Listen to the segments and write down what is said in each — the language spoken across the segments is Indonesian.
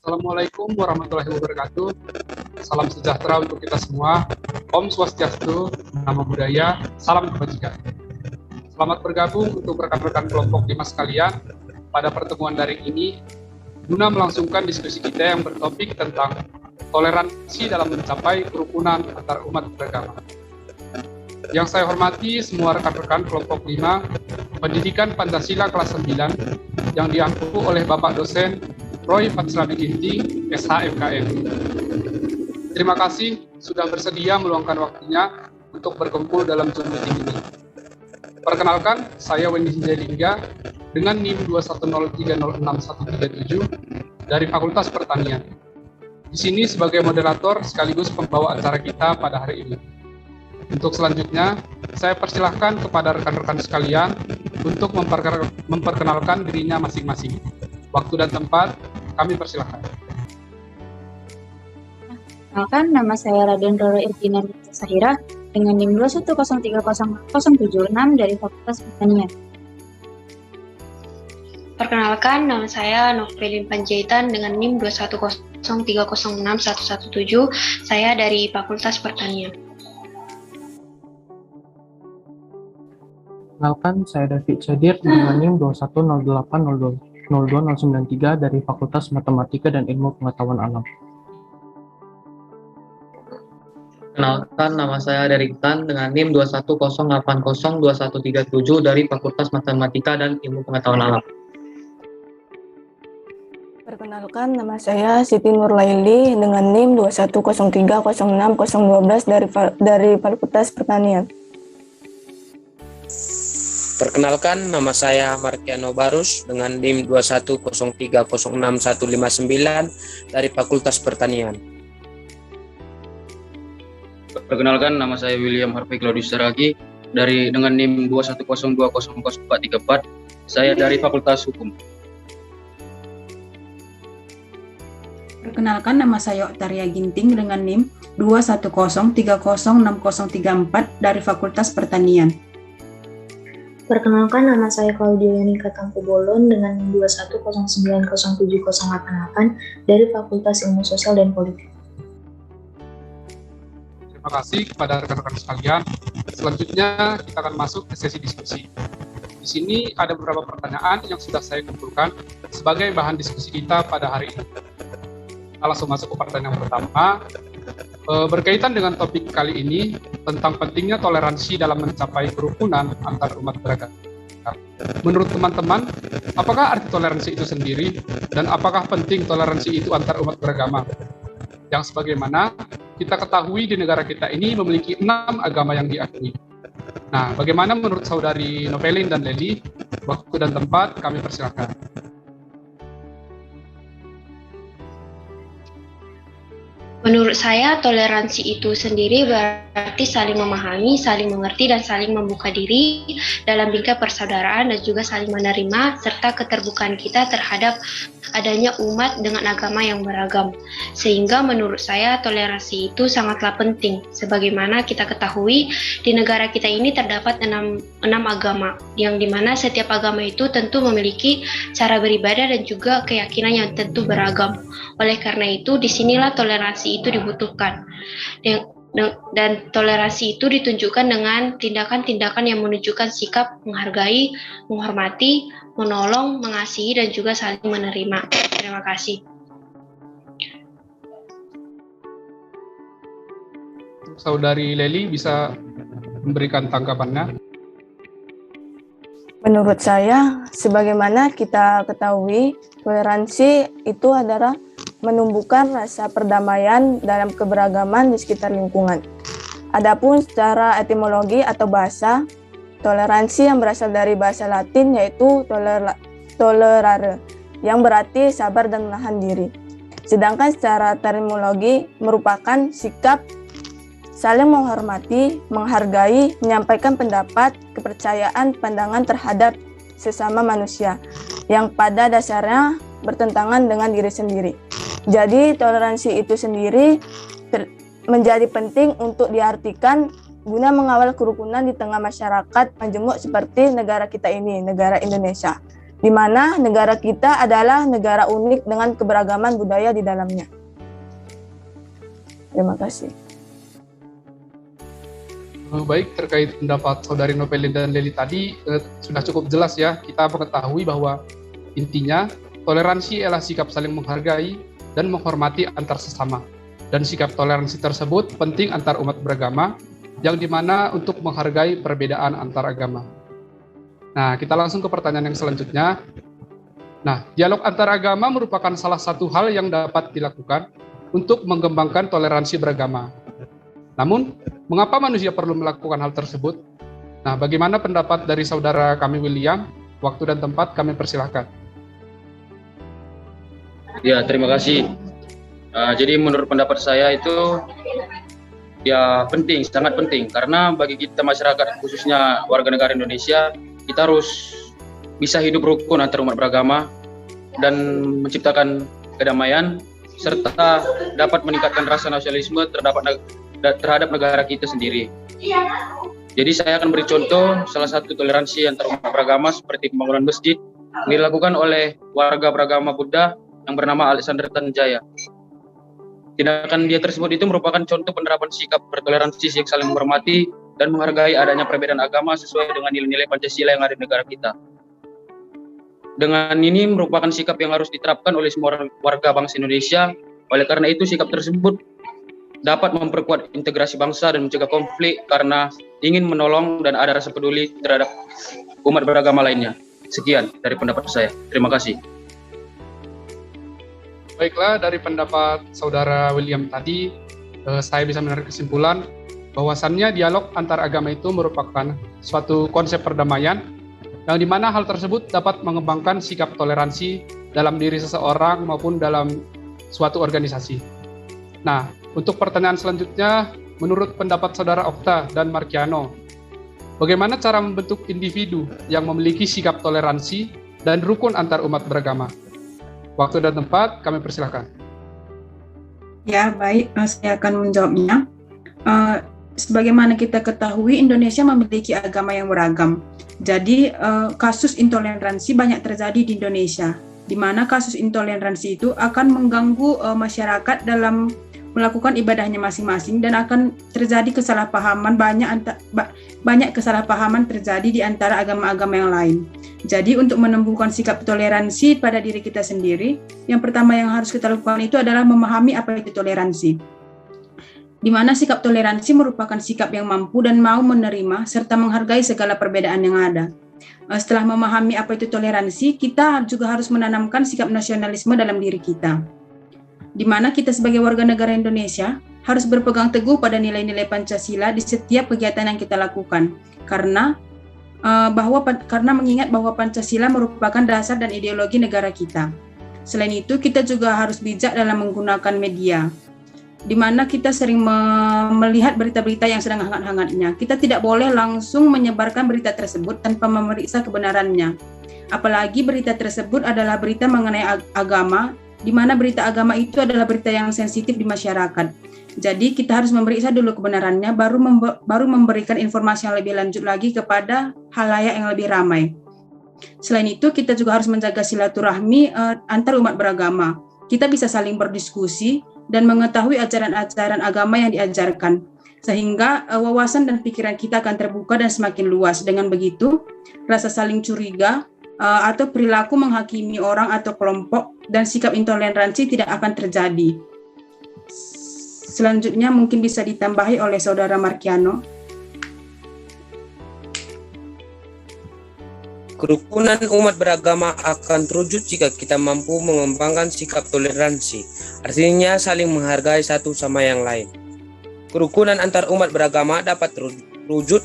Assalamualaikum warahmatullahi wabarakatuh. Salam sejahtera untuk kita semua. Om Swastiastu, Namo Buddhaya, salam kebajikan. Selamat bergabung untuk rekan-rekan kelompok 5 sekalian pada pertemuan daring ini guna melangsungkan diskusi kita yang bertopik tentang toleransi dalam mencapai kerukunan antar umat beragama. Yang saya hormati semua rekan-rekan kelompok 5 Pendidikan Pancasila kelas 9 yang diangku oleh Bapak dosen Roy Fatslawi Ginting, SHMKM. Terima kasih sudah bersedia meluangkan waktunya untuk berkumpul dalam Zoom meeting ini. Perkenalkan, saya Wendy Hinjalingga dengan NIM 210306137 dari Fakultas Pertanian. Di sini sebagai moderator sekaligus pembawa acara kita pada hari ini. Untuk selanjutnya, saya persilahkan kepada rekan-rekan sekalian untuk memperkenalkan dirinya masing-masing. Waktu dan tempat, kami persilahkan. Perkenalkan, nama saya Raden Roro Irvina Sahira dengan NIM 210300076 dari Fakultas Pertanian. Perkenalkan, nama saya Novelin Panjaitan dengan NIM 210306117. Saya dari Fakultas Pertanian. Perkenalkan, saya David Cedir dengan NIM 21080802093 dari Fakultas Matematika dan Ilmu Pengetahuan Alam. Perkenalkan, nama saya Derikan dengan NIM 210802137 dari Fakultas Matematika dan Ilmu Pengetahuan Alam. Perkenalkan, nama saya Siti Nurlaili dengan NIM 210306012 dari Fakultas Pertanian. Perkenalkan, nama saya Markiano Barus dengan NIM 210306159 dari Fakultas Pertanian. Perkenalkan, nama saya William Harvey Claudius Saragi dengan NIM 210200434. Saya dari Fakultas Hukum. Perkenalkan, nama saya Oktaria Ginting dengan NIM 210306034 dari Fakultas Pertanian. Perkenalkan, nama saya Claudia Yanika Tangkubolon dengan 210907088 dari Fakultas Ilmu Sosial dan Politik. Terima kasih kepada rekan-rekan sekalian. Selanjutnya kita akan masuk ke sesi diskusi. Di sini ada beberapa pertanyaan yang sudah saya kumpulkan sebagai bahan diskusi kita pada hari ini. Kita langsung masuk ke pertanyaan pertama. Berkaitan dengan topik kali ini tentang pentingnya toleransi dalam mencapai kerukunan antar umat beragama. Menurut teman-teman, apakah arti toleransi itu sendiri dan apakah penting toleransi itu antar umat beragama? Yang sebagaimana kita ketahui di negara kita ini memiliki 6 agama yang diakui. Nah, bagaimana menurut saudari Novelin dan Leli? Waktu dan tempat kami persilakan. Menurut saya, toleransi itu sendiri berarti saling memahami, saling mengerti, dan saling membuka diri dalam bingkai persaudaraan dan juga saling menerima, serta keterbukaan kita terhadap adanya umat dengan agama yang beragam. Sehingga menurut saya, toleransi itu sangatlah penting. Sebagaimana kita ketahui, di negara kita ini terdapat 6 agama, yang dimana setiap agama itu tentu memiliki cara beribadah dan juga keyakinan yang tentu beragam. Oleh karena itu, disinilah toleransi itu dibutuhkan. Dan toleransi itu ditunjukkan dengan tindakan-tindakan yang menunjukkan sikap menghargai, menghormati, menolong, mengasihi, dan juga saling menerima. Terima kasih. Saudari Leli bisa memberikan tanggapannya. Menurut saya, sebagaimana kita ketahui, toleransi itu adalah menumbuhkan rasa perdamaian dalam keberagaman di sekitar lingkungan. Adapun secara etimologi atau bahasa, toleransi yang berasal dari bahasa Latin yaitu tolerare, yang berarti sabar dan menahan diri. Sedangkan secara terminologi merupakan sikap saling menghormati, menghargai, menyampaikan pendapat, kepercayaan, pandangan terhadap sesama manusia, yang pada dasarnya bertentangan dengan diri sendiri. Jadi toleransi itu sendiri menjadi penting untuk diartikan guna mengawal kerukunan di tengah masyarakat majemuk seperti negara kita ini, negara Indonesia. di mana negara kita adalah negara unik dengan keberagaman budaya di dalamnya. Terima kasih. Baik, terkait pendapat Saudari Nopelin dan Leli tadi sudah cukup jelas ya. Kita mengetahui bahwa intinya toleransi ialah sikap saling menghargai dan menghormati antar sesama. Dan sikap toleransi tersebut penting antar umat beragama, yang dimana untuk menghargai perbedaan antar agama. Nah, kita langsung ke pertanyaan yang selanjutnya. Nah, dialog antar agama merupakan salah satu hal yang dapat dilakukan untuk mengembangkan toleransi beragama. Namun, mengapa manusia perlu melakukan hal tersebut? Nah, bagaimana pendapat dari saudara kami William? Waktu dan tempat kami persilahkan. Ya, terima kasih. Jadi menurut pendapat saya itu ya penting, sangat penting, karena bagi kita masyarakat khususnya warga negara Indonesia, kita harus bisa hidup rukun antar umat beragama dan menciptakan kedamaian serta dapat meningkatkan rasa nasionalisme terhadap negara kita sendiri. Jadi saya akan beri contoh salah satu toleransi antar umat beragama seperti pembangunan masjid yang dilakukan oleh warga beragama Buddha yang bernama Alexander Tanjaya. Tindakan dia tersebut itu merupakan contoh penerapan sikap bertoleransi yang saling menghormati dan menghargai adanya perbedaan agama sesuai dengan nilai-nilai Pancasila yang ada di negara kita. Dengan ini merupakan sikap yang harus diterapkan oleh semua warga bangsa Indonesia. Oleh karena itu sikap tersebut dapat memperkuat integrasi bangsa dan mencegah konflik karena ingin menolong dan ada rasa peduli terhadap umat beragama lainnya. Sekian dari pendapat saya. Terima kasih. Baiklah, dari pendapat saudara William tadi, saya bisa menarik kesimpulan bahwasannya dialog antar agama itu merupakan suatu konsep perdamaian yang dimana hal tersebut dapat mengembangkan sikap toleransi dalam diri seseorang maupun dalam suatu organisasi. Nah, untuk pertanyaan selanjutnya, menurut pendapat saudara Okta dan Markiano, bagaimana cara membentuk individu yang memiliki sikap toleransi dan rukun antar umat beragama? Waktu dan tempat kami persilahkan. Ya, baik, saya akan menjawabnya. Sebagaimana kita ketahui, Indonesia memiliki agama yang beragam. Jadi, kasus intoleransi banyak terjadi di Indonesia, di mana kasus intoleransi itu akan mengganggu masyarakat dalam melakukan ibadahnya masing-masing dan akan terjadi kesalahpahaman, banyak kesalahpahaman terjadi di antara agama-agama yang lain. Jadi untuk menumbuhkan sikap toleransi pada diri kita sendiri, yang pertama yang harus kita lakukan itu adalah memahami apa itu toleransi. Di mana sikap toleransi merupakan sikap yang mampu dan mau menerima serta menghargai segala perbedaan yang ada. Setelah memahami apa itu toleransi, kita juga harus menanamkan sikap nasionalisme dalam diri kita. Di mana kita sebagai warga negara Indonesia harus berpegang teguh pada nilai-nilai Pancasila di setiap kegiatan yang kita lakukan. Karena mengingat bahwa Pancasila merupakan dasar dan ideologi negara kita. Selain itu, kita juga harus bijak dalam menggunakan media, di mana kita sering melihat berita-berita yang sedang hangat-hangatnya. Kita tidak boleh langsung menyebarkan berita tersebut tanpa memeriksa kebenarannya. Apalagi berita tersebut adalah berita mengenai agama, di mana berita agama itu adalah berita yang sensitif di masyarakat. Jadi kita harus memeriksa dulu kebenarannya, baru memberikan informasi yang lebih lanjut lagi kepada khalayak yang lebih ramai. Selain itu, kita juga harus menjaga silaturahmi antar umat beragama. Kita bisa saling berdiskusi dan mengetahui ajaran-ajaran agama yang diajarkan, sehingga wawasan dan pikiran kita akan terbuka dan semakin luas. Dengan begitu, rasa saling curiga atau perilaku menghakimi orang atau kelompok dan sikap intoleransi tidak akan terjadi. Selanjutnya mungkin bisa ditambahi oleh saudara Markiano. Kerukunan umat beragama akan terwujud jika kita mampu mengembangkan sikap toleransi, artinya saling menghargai satu sama yang lain. Kerukunan antar umat beragama dapat terwujud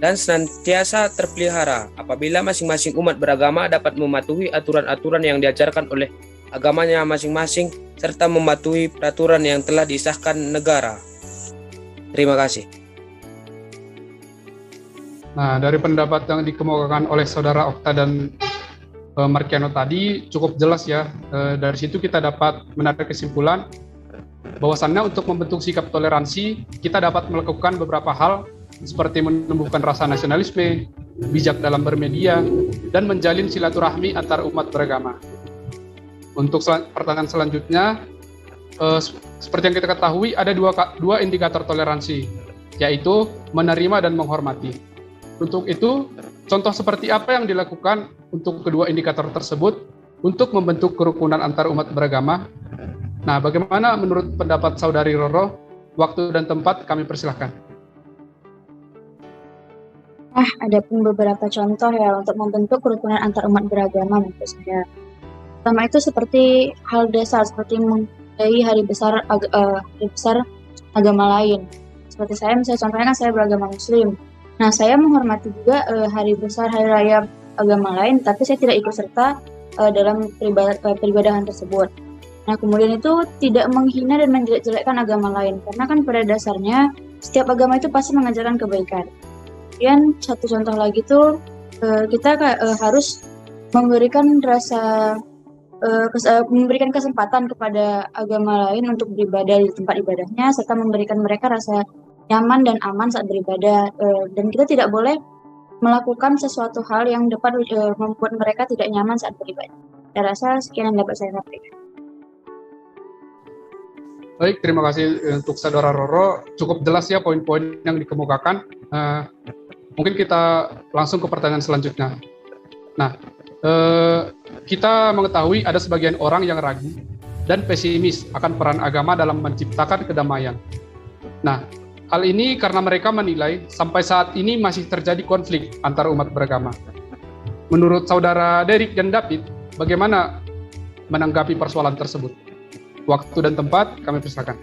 dan senantiasa terpelihara apabila masing-masing umat beragama dapat mematuhi aturan-aturan yang diajarkan oleh agamanya masing-masing serta mematuhi peraturan yang telah disahkan negara. Terima kasih. Nah, dari pendapat yang dikemukakan oleh saudara Okta dan Markiano tadi cukup jelas ya. Dari situ kita dapat menarik kesimpulan bahwasannya untuk membentuk sikap toleransi, kita dapat melakukan beberapa hal seperti menumbuhkan rasa nasionalisme, bijak dalam bermedia, dan menjalin silaturahmi antar umat beragama. Untuk pertanyaan selanjutnya, seperti yang kita ketahui ada dua indikator toleransi, yaitu menerima dan menghormati. Untuk itu, contoh seperti apa yang dilakukan untuk kedua indikator tersebut untuk membentuk kerukunan antar umat beragama? Nah, bagaimana menurut pendapat Saudari Roro? Waktu dan tempat kami persilahkan. Ada pun beberapa contoh ya untuk membentuk kerukunan antar umat beragama menurut saya. Pertama itu seperti hal dasar seperti menghargai hari besar agama lain. Seperti saya, misalnya contohnya kan saya beragama Muslim. Nah, saya menghormati juga hari besar, hari raya agama lain, tapi saya tidak ikut serta dalam peribadahan tersebut. Nah, kemudian itu tidak menghina dan menjelek-jelekkan agama lain, karena kan pada dasarnya setiap agama itu pasti mengajarkan kebaikan. Kemudian satu contoh lagi tuh kita harus memberikan memberikan kesempatan kepada agama lain untuk beribadah di tempat ibadahnya, serta memberikan mereka rasa nyaman dan aman saat beribadah. Dan kita tidak boleh melakukan sesuatu hal yang dapat membuat mereka tidak nyaman saat beribadah. Saya rasa sekian yang dapat saya sampaikan. Baik, terima kasih untuk Saudara Roro. Cukup jelas ya poin-poin yang dikemukakan. Mungkin kita langsung ke pertanyaan selanjutnya. Nah, kita mengetahui ada sebagian orang yang ragu dan pesimis akan peran agama dalam menciptakan kedamaian. Nah, hal ini karena mereka menilai sampai saat ini masih terjadi konflik antar umat beragama. Menurut Saudara Derek dan David, bagaimana menanggapi persoalan tersebut? Waktu dan tempat kami persilakan.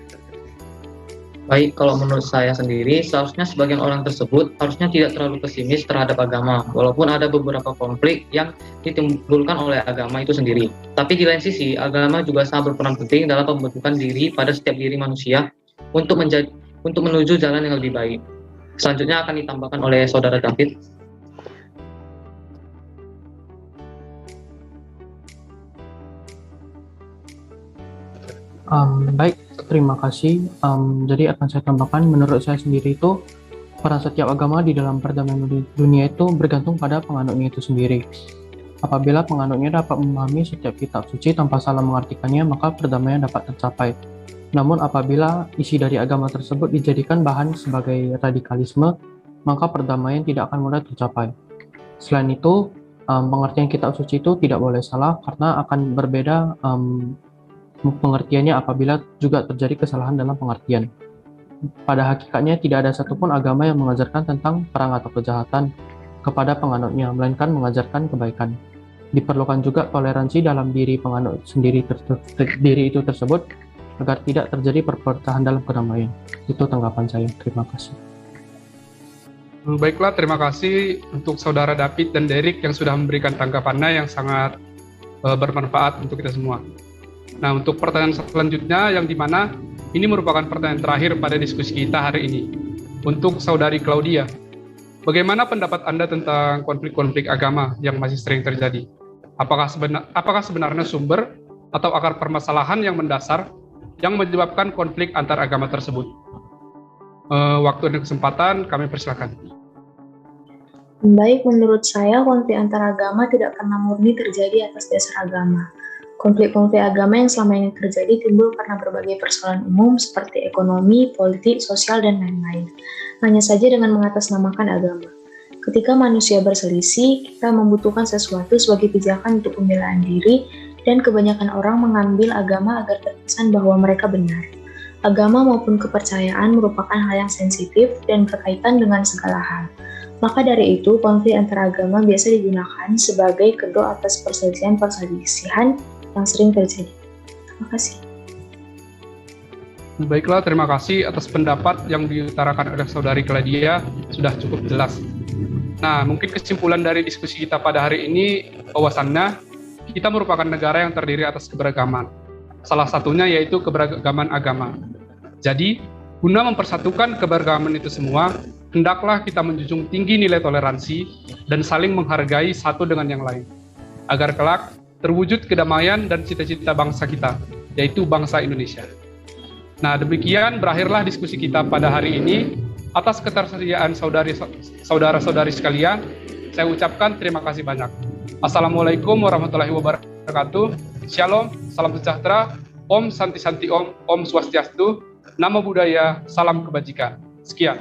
Baik, kalau menurut saya sendiri, seharusnya sebagian orang tersebut harusnya tidak terlalu pesimis terhadap agama, walaupun ada beberapa konflik yang ditimbulkan oleh agama itu sendiri. Tapi di lain sisi, agama juga sangat berperan penting dalam pembentukan diri pada setiap diri manusia untuk menuju jalan yang lebih baik. Selanjutnya akan ditambahkan oleh Saudara David. Baik, terima kasih. Jadi akan saya tambahkan, menurut saya sendiri itu peran setiap agama di dalam perdamaian dunia itu bergantung pada penganutnya itu sendiri. Apabila penganutnya dapat memahami setiap kitab suci tanpa salah mengartikannya, maka perdamaian dapat tercapai. Namun apabila isi dari agama tersebut dijadikan bahan sebagai radikalisme, maka perdamaian tidak akan mudah tercapai. Selain itu, pengertian kitab suci itu tidak boleh salah karena akan berbeda pengertiannya apabila juga terjadi kesalahan dalam pengertian. Pada hakikatnya tidak ada satupun agama yang mengajarkan tentang perang atau kejahatan kepada penganutnya, melainkan mengajarkan kebaikan. Diperlukan juga toleransi dalam diri penganut diri itu tersebut agar tidak terjadi perpecahan dalam kedamaian. Itu tanggapan saya. Terima kasih. Baiklah, terima kasih untuk Saudara David dan Derek yang sudah memberikan tanggapannya yang sangat bermanfaat untuk kita semua. Nah, untuk pertanyaan selanjutnya yang dimana ini merupakan pertanyaan terakhir pada diskusi kita hari ini. Untuk Saudari Claudia, bagaimana pendapat Anda tentang konflik-konflik agama yang masih sering terjadi? Apakah sebenarnya sumber atau akar permasalahan yang mendasar yang menyebabkan konflik antar agama tersebut? Waktu dan kesempatan kami persilakan. Baik, menurut saya konflik antar agama tidak pernah murni terjadi atas dasar agama. Konflik-konflik agama yang selama ini terjadi timbul karena berbagai persoalan umum seperti ekonomi, politik, sosial, dan lain-lain. Hanya saja dengan mengatasnamakan agama. Ketika manusia berselisih, kita membutuhkan sesuatu sebagai pijakan untuk pembelaan diri, dan kebanyakan orang mengambil agama agar terkesan bahwa mereka benar. Agama maupun kepercayaan merupakan hal yang sensitif dan berkaitan dengan segala hal. Maka dari itu, konflik antar agama biasa digunakan sebagai kedok atas perselisihan yang sering terjadi. Terima kasih. Baiklah, terima kasih atas pendapat yang diutarakan oleh Saudari Claudia, sudah cukup jelas. Nah, mungkin kesimpulan dari diskusi kita pada hari ini, bahwasannya kita merupakan negara yang terdiri atas keberagaman. Salah satunya yaitu keberagaman agama. Jadi, guna mempersatukan keberagaman itu semua, hendaklah kita menjunjung tinggi nilai toleransi dan saling menghargai satu dengan yang lain, agar kelak terwujud kedamaian dan cita-cita bangsa kita, yaitu bangsa Indonesia. Nah, demikian berakhirlah diskusi kita pada hari ini. Atas ketersediaan saudara-saudari sekalian, saya ucapkan terima kasih banyak. Assalamualaikum warahmatullahi wabarakatuh. Shalom, salam sejahtera, Om Santi Santi Om Swastiastu, Namo Buddhaya, salam kebajikan. Sekian.